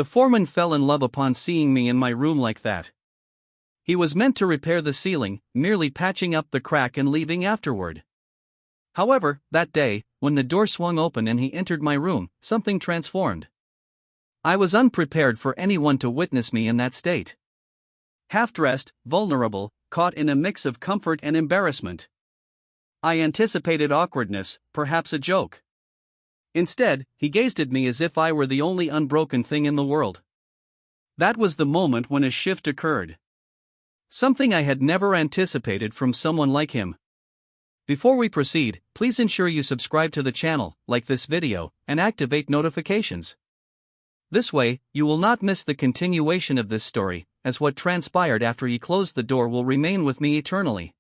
The foreman fell in love upon seeing me in my room like that. He was meant to repair the ceiling, merely patching up the crack and leaving afterward. However, that day, when the door swung open and he entered my room, something transformed. I was unprepared for anyone to witness me in that state. Half-dressed, vulnerable, caught in a mix of comfort and embarrassment. I anticipated awkwardness, perhaps a joke. Instead, he gazed at me as if I were the only unbroken thing in the world. That was the moment when a shift occurred. Something I had never anticipated from someone like him. Before we proceed, please ensure you subscribe to the channel, like this video, and activate notifications. This way, you will not miss the continuation of this story, as what transpired after he closed the door will remain with me eternally.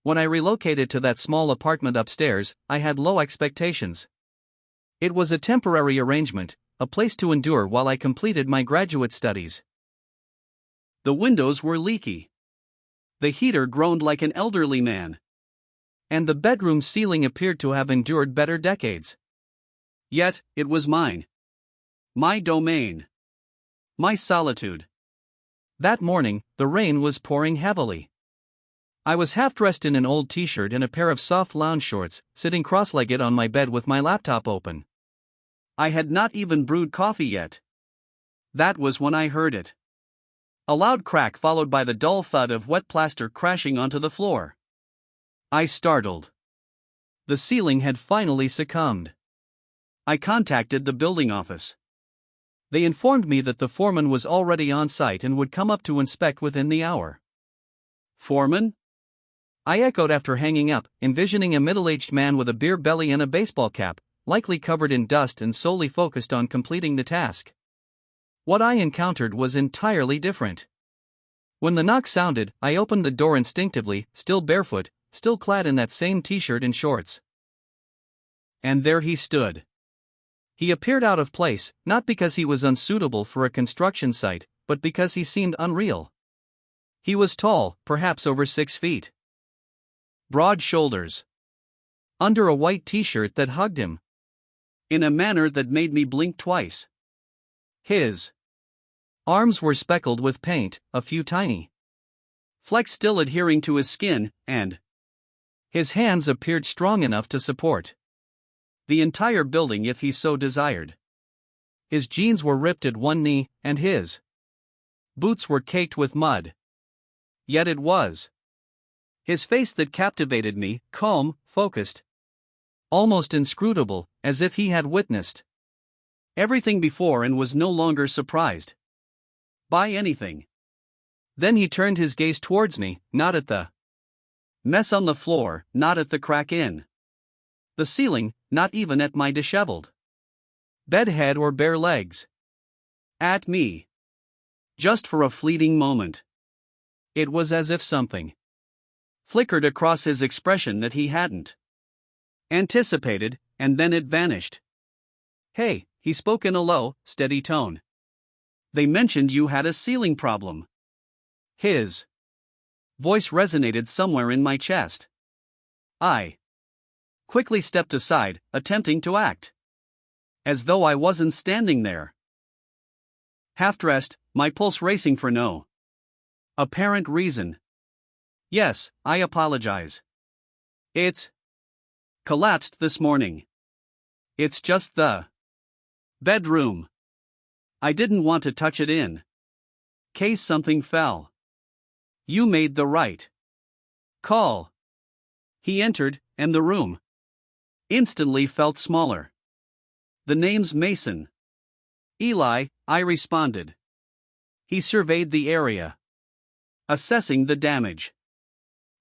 When I relocated to that small apartment upstairs, I had low expectations. It was a temporary arrangement, a place to endure while I completed my graduate studies. The windows were leaky. The heater groaned like an elderly man. And the bedroom ceiling appeared to have endured better decades. Yet, it was mine. My domain. My solitude. That morning, the rain was pouring heavily. I was half-dressed in an old t-shirt and a pair of soft lounge shorts, sitting cross-legged on my bed with my laptop open. I had not even brewed coffee yet. That was when I heard it. A loud crack followed by the dull thud of wet plaster crashing onto the floor. I startled. The ceiling had finally succumbed. I contacted the building office. They informed me that the foreman was already on site and would come up to inspect within the hour. Foreman? I echoed after hanging up, envisioning a middle-aged man with a beer belly and a baseball cap, likely covered in dust and solely focused on completing the task. What I encountered was entirely different. When the knock sounded, I opened the door instinctively, still barefoot, still clad in that same t-shirt and shorts. And there he stood. He appeared out of place, not because he was unsuitable for a construction site, but because he seemed unreal. He was tall, perhaps over 6 feet. Broad shoulders. Under a white t-shirt that hugged him. In a manner that made me blink twice. His arms were speckled with paint, a few tiny flecks still adhering to his skin, and his hands appeared strong enough to support the entire building if he so desired. His jeans were ripped at one knee, and his boots were caked with mud. Yet it was his face that captivated me, calm, focused, almost inscrutable, as if he had witnessed everything before and was no longer surprised by anything. Then he turned his gaze towards me, not at the mess on the floor, not at the crack in the ceiling, not even at my disheveled bed head or bare legs. At me. Just for a fleeting moment. It was as if something flickered across his expression that he hadn't anticipated, and then it vanished. Hey, he spoke in a low, steady tone. They mentioned you had a ceiling problem. His voice resonated somewhere in my chest. I quickly stepped aside, attempting to act as though I wasn't standing there. Half-dressed, my pulse racing for no apparent reason. Yes, I apologize. It collapsed this morning. It's just the bedroom. I didn't want to touch it in case something fell. You made the right call. He entered, and the room instantly felt smaller. The name's Mason. Eli, I responded. He surveyed the area, assessing the damage.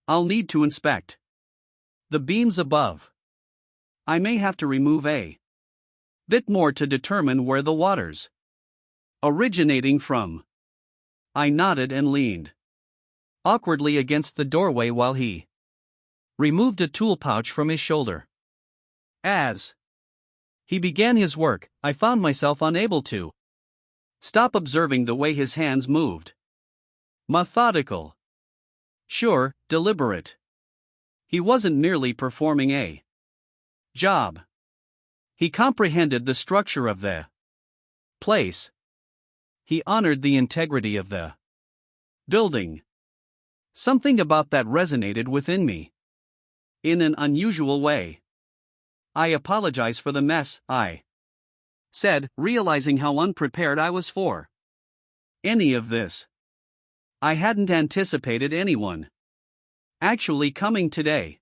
I'll need to inspect the beams above. I may have to remove a bit more to determine where the water's originating from. I nodded and leaned awkwardly against the doorway while he removed a tool pouch from his shoulder. As he began his work, I found myself unable to stop observing the way his hands moved. Methodical. Sure, deliberate. He wasn't merely performing a job. He comprehended the structure of the place. He honored the integrity of the building. Something about that resonated within me. In an unusual way. "I apologize for the mess," I said, realizing how unprepared I was for any of this. I hadn't anticipated anyone actually coming today.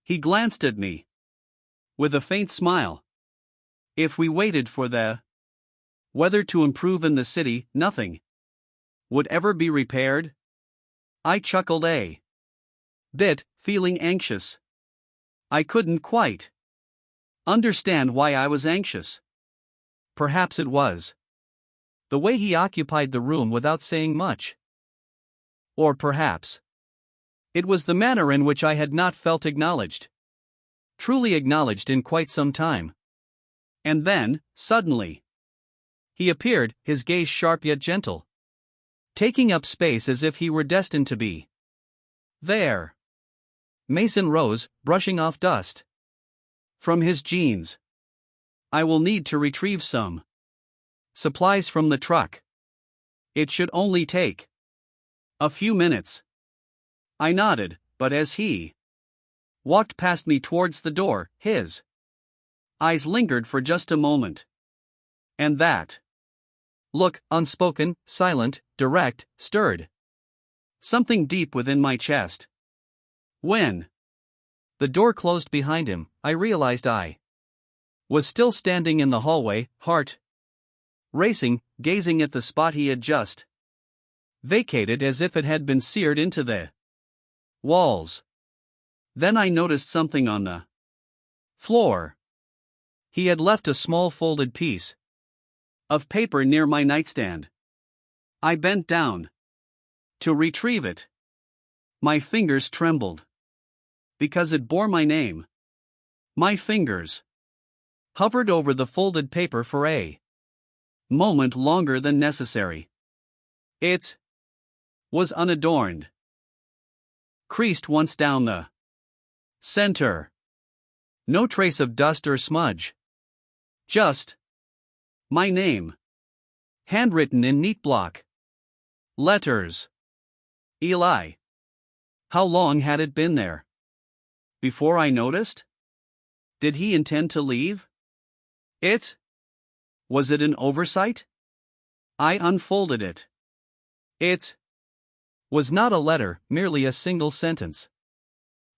He glanced at me with a faint smile. If we waited for the weather to improve in the city, nothing would ever be repaired? I chuckled a bit, feeling anxious. I couldn't quite understand why I was anxious. Perhaps it was the way he occupied the room without saying much. Or perhaps it was the manner in which I had not felt acknowledged. Truly acknowledged in quite some time. And then, suddenly, he appeared, his gaze sharp yet gentle, taking up space as if he were destined to be there. Mason rose, brushing off dust from his jeans. "I will need to retrieve some supplies from the truck. It should only take a few minutes." I nodded, but as he walked past me towards the door, his eyes lingered for just a moment. And that look, unspoken, silent, direct, stirred something deep within my chest. When the door closed behind him, I realized I was still standing in the hallway, heart racing, gazing at the spot he had just vacated as if it had been seared into the walls. Then I noticed something on the floor. He had left a small folded piece of paper near my nightstand. I bent down to retrieve it. My fingers trembled because it bore my name. My fingers hovered over the folded paper for a moment longer than necessary. It was unadorned, creased once down the center. No trace of dust or smudge. Just my name, handwritten in neat block letters. Eli. How long had it been there? Before I noticed? Did he intend to leave? Was it an oversight? I unfolded it. It was not a letter, merely a single sentence,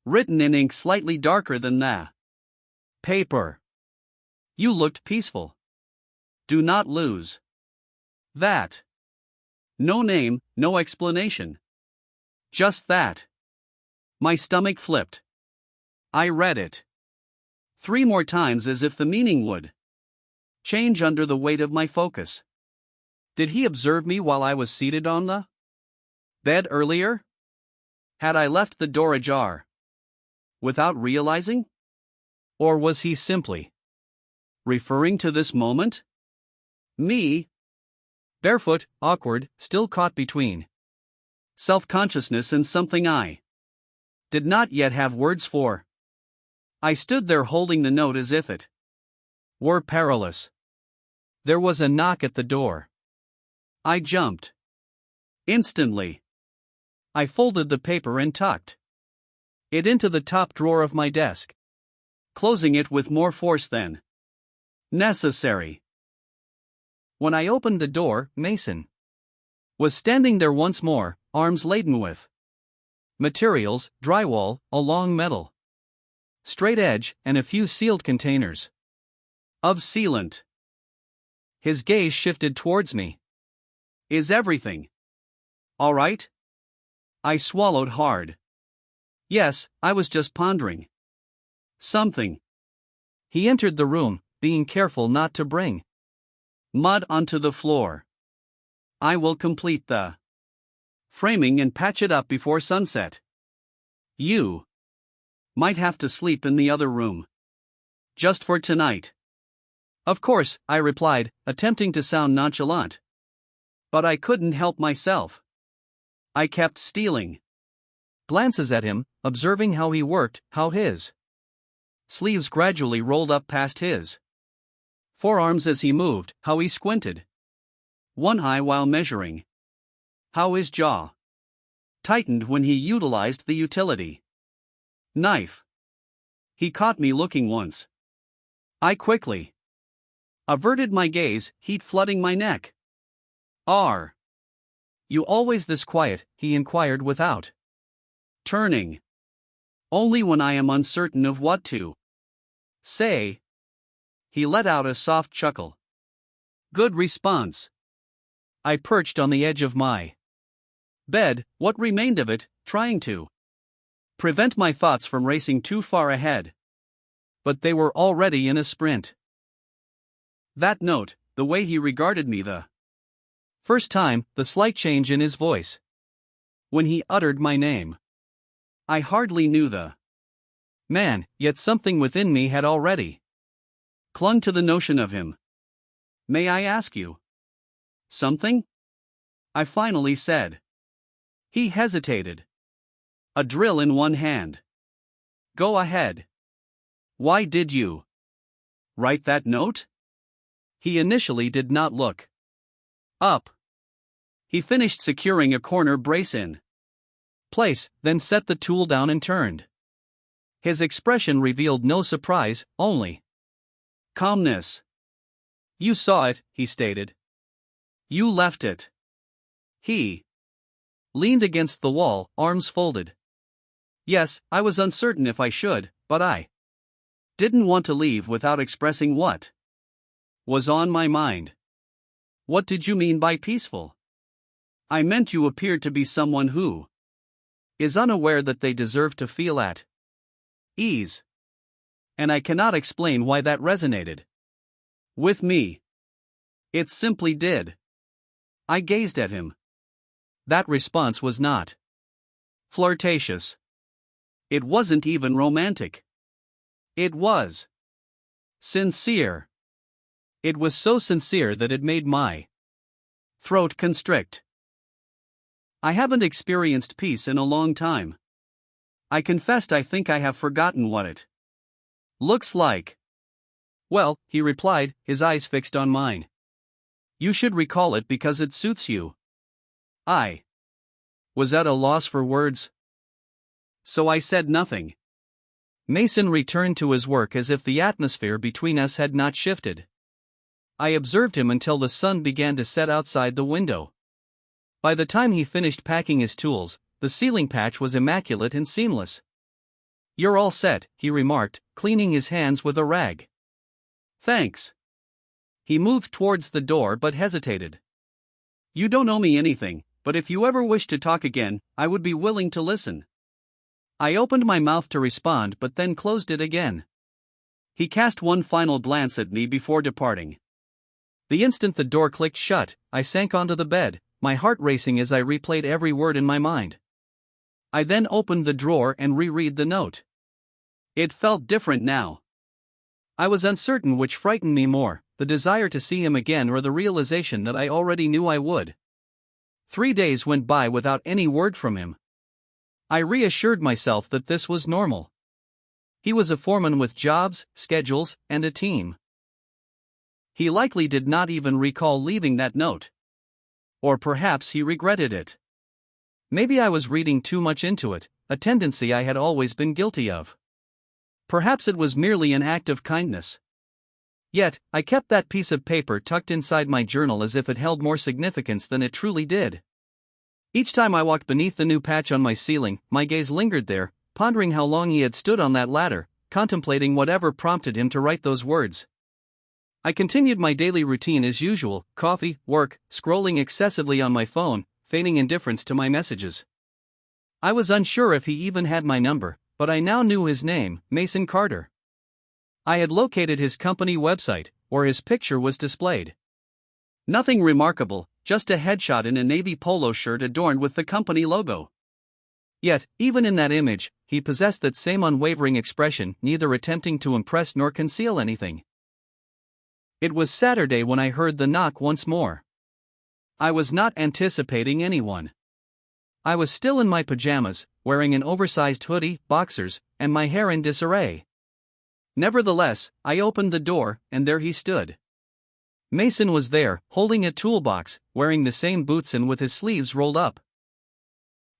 written in ink slightly darker than the paper. "You looked peaceful. Do not lose that." No name, no explanation. Just that. My stomach flipped. I read it 3 more times as if the meaning would change under the weight of my focus. Did he observe me while I was seated on the bed earlier? Had I left the door ajar without realizing? Or was he simply referring to this moment? Me? Barefoot, awkward, still caught between self-consciousness and something I did not yet have words for. I stood there holding the note as if it were perilous. There was a knock at the door. I jumped. Instantly. I folded the paper and tucked it into the top drawer of my desk, closing it with more force than necessary. When I opened the door, Mason was standing there once more, arms laden with materials, drywall, a long metal straight edge, and a few sealed containers of sealant. His gaze shifted towards me. "Is everything all right?" I swallowed hard. Yes, I was just pondering something. He entered the room, being careful not to bring mud onto the floor. "I will complete the framing and patch it up before sunset. You might have to sleep in the other room. Just for tonight." "Of course," I replied, attempting to sound nonchalant. But I couldn't help myself. I kept stealing glances at him, observing how he worked, how his sleeves gradually rolled up past his forearms as he moved, how he squinted one eye while measuring. How his jaw tightened when he utilized the utility knife. He caught me looking once. I quickly averted my gaze, heat flooding my neck. "Are you always this quiet?" he inquired without turning. "Only when I am uncertain of what to say." He let out a soft chuckle. "Good response." I perched on the edge of my bed, what remained of it, trying to prevent my thoughts from racing too far ahead. But they were already in a sprint. That note, the way he regarded me the first time, the slight change in his voice when he uttered my name. I hardly knew the man, yet something within me had already clung to the notion of him. "May I ask you something?" I finally said. He hesitated. A drill in one hand. "Go ahead." "Why did you write that note?" He initially did not look up. He finished securing a corner brace in place, then set the tool down and turned. His expression revealed no surprise, only calmness. "You saw it," he stated. "You left it." He leaned against the wall, arms folded. "Yes, I was uncertain if I should, but I didn't want to leave without expressing what was on my mind." "What did you mean by peaceful?" "I meant you appeared to be someone who is unaware that they deserve to feel at ease. And I cannot explain why that resonated with me. It simply did." I gazed at him. That response was not flirtatious. It wasn't even romantic. It was sincere. It was so sincere that it made my throat constrict. "I haven't experienced peace in a long time. I confessed I think I have forgotten what it looks like." "Well," he replied, his eyes fixed on mine. "You should recall it because it suits you." I was at a loss for words, so I said nothing. Mason returned to his work as if the atmosphere between us had not shifted. I observed him until the sun began to set outside the window. By the time he finished packing his tools, the ceiling patch was immaculate and seamless. "You're all set," he remarked, cleaning his hands with a rag. "Thanks." He moved towards the door but hesitated. "You don't owe me anything, but if you ever wish to talk again, I would be willing to listen." I opened my mouth to respond but then closed it again. He cast one final glance at me before departing. The instant the door clicked shut, I sank onto the bed, my heart racing as I replayed every word in my mind. I then opened the drawer and reread the note. It felt different now. I was uncertain which frightened me more, the desire to see him again or the realization that I already knew I would. 3 days went by without any word from him. I reassured myself that this was normal. He was a foreman with jobs, schedules, and a team. He likely did not even recall leaving that note. Or perhaps he regretted it. Maybe I was reading too much into it, a tendency I had always been guilty of. Perhaps it was merely an act of kindness. Yet, I kept that piece of paper tucked inside my journal as if it held more significance than it truly did. Each time I walked beneath the new patch on my ceiling, my gaze lingered there, pondering how long he had stood on that ladder, contemplating whatever prompted him to write those words. I continued my daily routine as usual: coffee, work, scrolling excessively on my phone, feigning indifference to my messages. I was unsure if he even had my number, but I now knew his name, Mason Carter. I had located his company website, where his picture was displayed. Nothing remarkable, just a headshot in a navy polo shirt adorned with the company logo. Yet, even in that image, he possessed that same unwavering expression, neither attempting to impress nor conceal anything. It was Saturday when I heard the knock once more. I was not anticipating anyone. I was still in my pajamas, wearing an oversized hoodie, boxers, and my hair in disarray. Nevertheless, I opened the door, and there he stood. Mason was there, holding a toolbox, wearing the same boots and with his sleeves rolled up.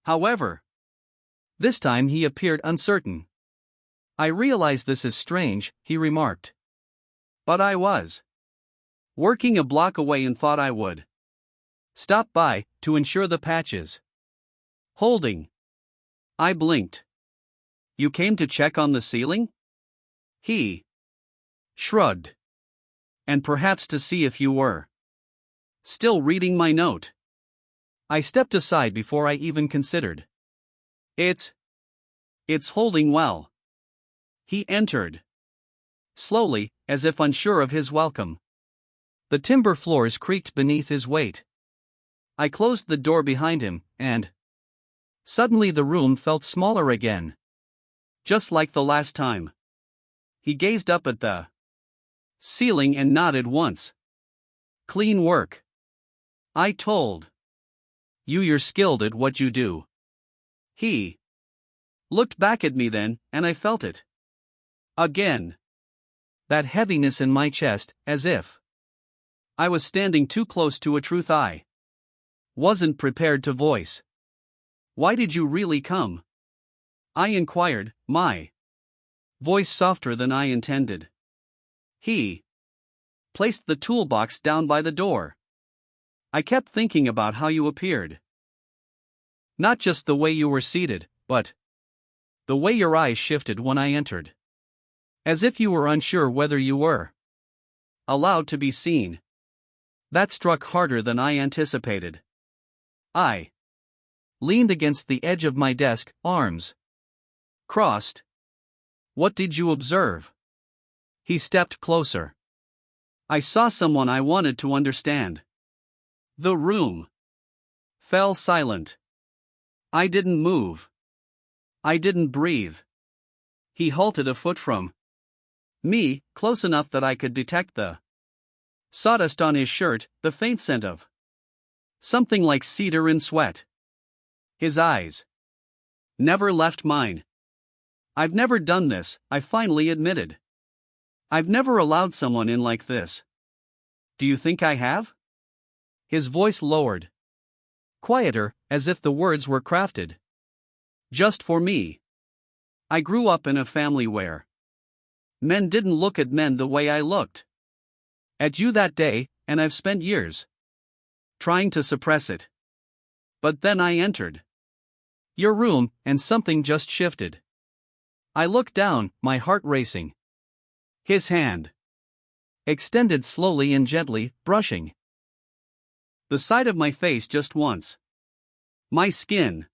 However, this time he appeared uncertain. "I realize this is strange," he remarked. "But I was working a block away and thought I would stop by to ensure the patches holding." I blinked. "You came to check on the ceiling?" He shrugged. "And perhaps to see if you were still reading my note." I stepped aside before I even considered. It's holding well." He entered slowly, as if unsure of his welcome. The timber floors creaked beneath his weight. I closed the door behind him, and suddenly the room felt smaller again. Just like the last time. He gazed up at the ceiling and nodded once. "Clean work. I told you you're skilled at what you do." He looked back at me then, and I felt it again. That heaviness in my chest, as if I was standing too close to a truth I wasn't prepared to voice. "Why did you really come?" I inquired, my voice softer than I intended. He placed the toolbox down by the door. "I kept thinking about how you appeared. Not just the way you were seated, but the way your eyes shifted when I entered. As if you were unsure whether you were allowed to be seen." That struck harder than I anticipated. I leaned against the edge of my desk, arms crossed. "What did you observe?" He stepped closer. "I saw someone I wanted to understand." The room fell silent. I didn't move. I didn't breathe. He halted a foot from me, close enough that I could detect the sawdust on his shirt, the faint scent of something like cedar and sweat. His eyes never left mine. "I've never done this," I finally admitted. "I've never allowed someone in like this." "Do you think I have?" His voice lowered. Quieter, as if the words were crafted just for me. "I grew up in a family where men didn't look at men the way I looked at you that day, and I've spent years trying to suppress it. But then I entered your room, and something just shifted." I looked down, my heart racing. His hand extended slowly and gently, brushing the side of my face just once. My skin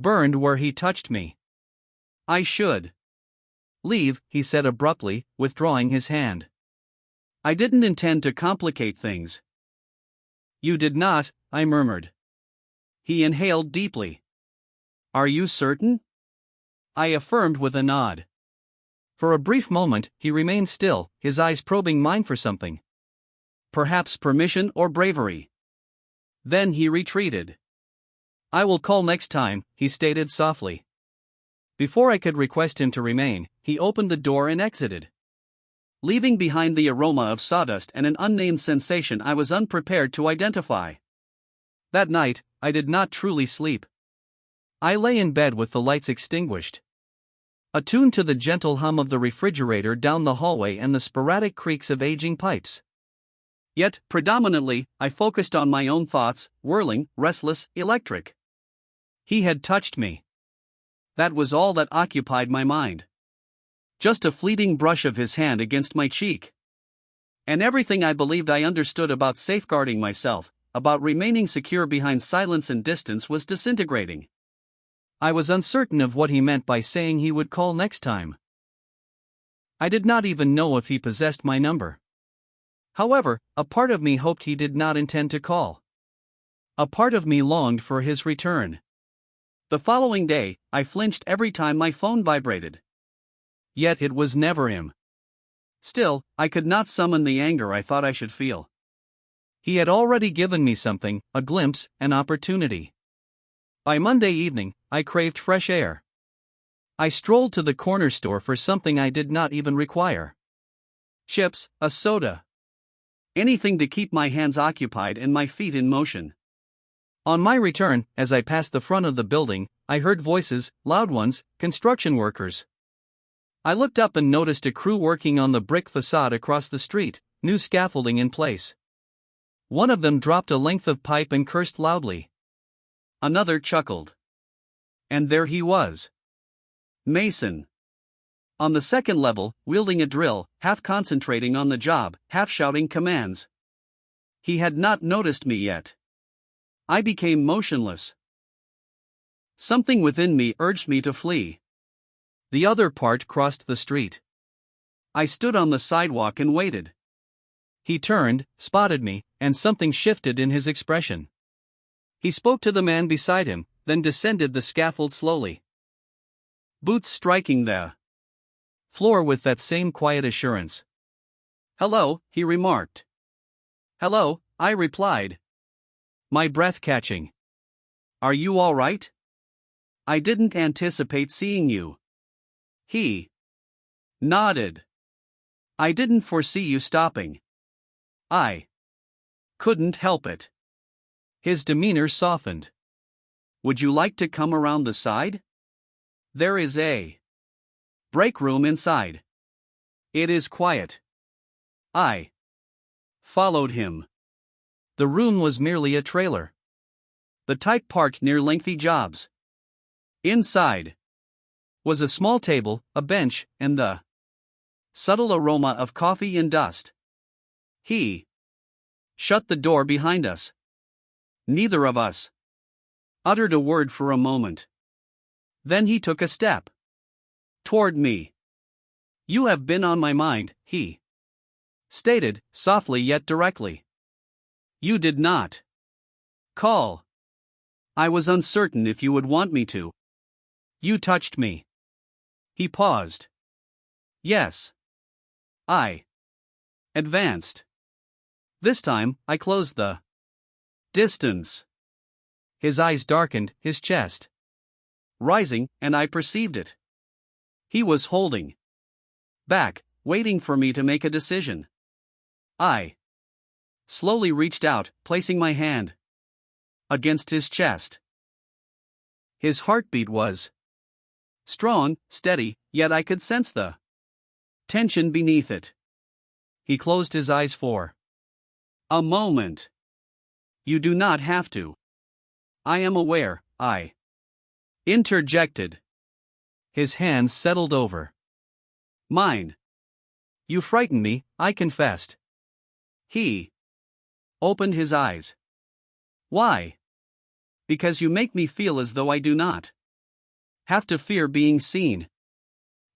burned where he touched me. "I should leave," he said abruptly, withdrawing his hand. "I didn't intend to complicate things." "You did not," I murmured. He inhaled deeply. "Are you certain?" I affirmed with a nod. For a brief moment, he remained still, his eyes probing mine for something. Perhaps permission or bravery. Then he retreated. "I will call next time," he stated softly. Before I could request him to remain, he opened the door and exited, leaving behind the aroma of sawdust and an unnamed sensation I was unprepared to identify. That night, I did not truly sleep. I lay in bed with the lights extinguished, attuned to the gentle hum of the refrigerator down the hallway and the sporadic creaks of aging pipes. Yet, predominantly, I focused on my own thoughts, whirling, restless, electric. He had touched me. That was all that occupied my mind. Just a fleeting brush of his hand against my cheek. And everything I believed I understood about safeguarding myself, about remaining secure behind silence and distance, was disintegrating. I was uncertain of what he meant by saying he would call next time. I did not even know if he possessed my number. However, a part of me hoped he did not intend to call. A part of me longed for his return. The following day, I flinched every time my phone vibrated. Yet it was never him. Still, I could not summon the anger I thought I should feel. He had already given me something, a glimpse, an opportunity. By Monday evening, I craved fresh air. I strolled to the corner store for something I did not even require. Chips, a soda, Anything to keep my hands occupied and my feet in motion. On my return, as I passed the front of the building, I heard voices, loud ones, construction workers. I looked up and noticed a crew working on the brick facade across the street, new scaffolding in place. One of them dropped a length of pipe and cursed loudly. Another chuckled. And there he was. Mason. On the second level, wielding a drill, half concentrating on the job, half shouting commands. He had not noticed me yet. I became motionless. Something within me urged me to flee. The other part crossed the street. I stood on the sidewalk and waited. He turned, spotted me, and something shifted in his expression. He spoke to the man beside him, then descended the scaffold slowly. Boots striking the floor with that same quiet assurance. "Hello," he remarked. "Hello," I replied. My breath catching. "Are you all right? I didn't anticipate seeing you." He nodded. "I didn't foresee you stopping." I couldn't help it. His demeanor softened. "Would you like to come around the side? There is a break room inside. It is quiet." I followed him. The room was merely a trailer. The type parked near lengthy jobs. Inside was a small table, a bench, and the subtle aroma of coffee and dust. He shut the door behind us. Neither of us uttered a word for a moment. Then he took a step toward me. "You have been on my mind," he stated, softly yet directly. "You did not call. I was uncertain if you would want me to. You touched me." He paused. "Yes." I advanced. This time, I closed the distance. His eyes darkened, his chest rising, and I perceived it. He was holding back, waiting for me to make a decision. I slowly reached out, placing my hand against his chest. His heartbeat was strong, steady, yet I could sense the tension beneath it. He closed his eyes for a moment. "You do not have to. I am aware," I interjected. His hands settled over mine. "You frighten me," I confessed. He opened his eyes. "Why?" "Because you make me feel as though I do not have to fear being seen."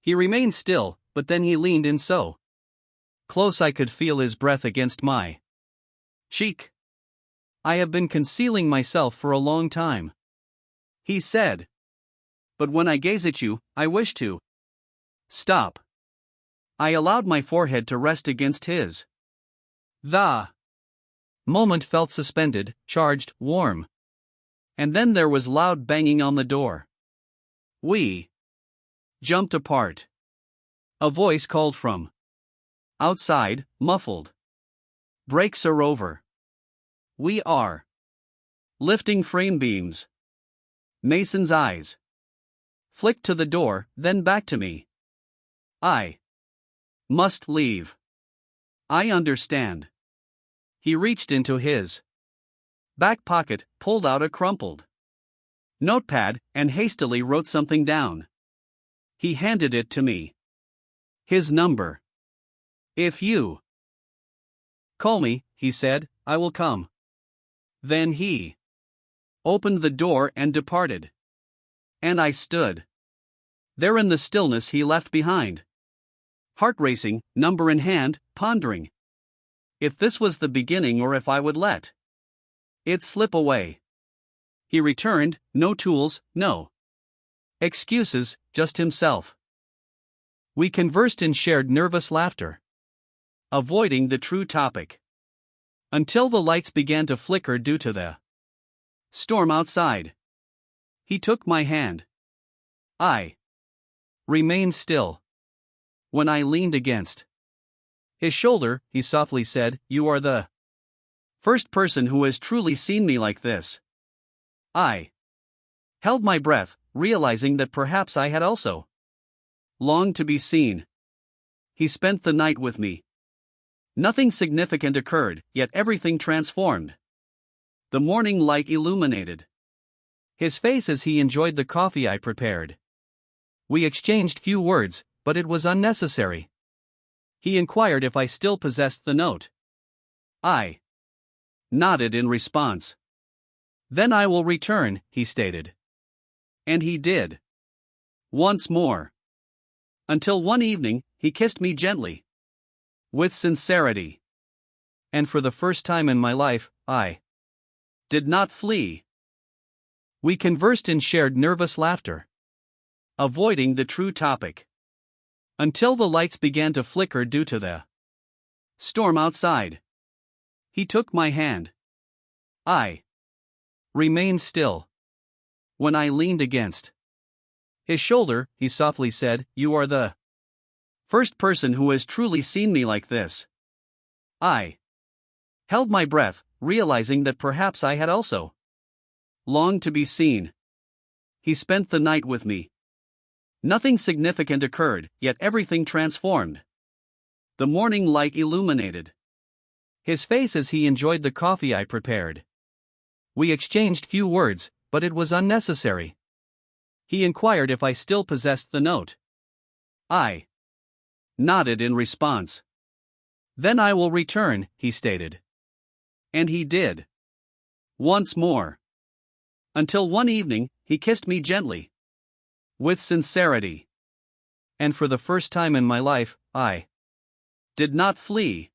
He remained still, but then he leaned in so close I could feel his breath against my cheek. "I have been concealing myself for a long time," he said. "But when I gaze at you, I wish to stop." I allowed my forehead to rest against his. The moment felt suspended, charged, warm. And then there was loud banging on the door. We jumped apart. A voice called from outside, muffled. "Brakes are over. We are lifting frame beams." Mason's eyes flicked to the door, then back to me. "I must leave." "I understand." He reached into his back pocket, pulled out a crumpled notepad, and hastily wrote something down. He handed it to me. "His number. If you call me," he said, "I will come." Then he opened the door and departed. And I stood there in the stillness he left behind. Heart racing, number in hand, pondering if this was the beginning or if I would let it slip away. He returned, no tools, no excuses, just himself. We conversed in shared nervous laughter, avoiding the true topic, until the lights began to flicker due to the storm outside. He took my hand. I remained still. When I leaned against his shoulder, he softly said, "You are the first person who has truly seen me like this." I held my breath, realizing that perhaps I had also longed to be seen. He spent the night with me. Nothing significant occurred, yet everything transformed. The morning light illuminated his face as he enjoyed the coffee I prepared. We exchanged few words, but it was unnecessary. He inquired if I still possessed the note. I nodded in response. "Then I will return," he stated. And he did. Once more. Until one evening, he kissed me gently. With sincerity. And for the first time in my life, I did not flee. We conversed and shared nervous laughter, avoiding the true topic, until the lights began to flicker due to the storm outside. He took my hand. I remained still. When I leaned against his shoulder, he softly said, "You are the first person who has truly seen me like this." I held my breath, realizing that perhaps I had also longed to be seen. He spent the night with me. Nothing significant occurred, yet everything transformed. The morning light illuminated his face as he enjoyed the coffee I prepared. We exchanged few words, but it was unnecessary. He inquired if I still possessed the note. I nodded in response. "Then I will return," he stated. And he did. Once more. Until one evening, he kissed me gently. With sincerity. And for the first time in my life, I did not flee.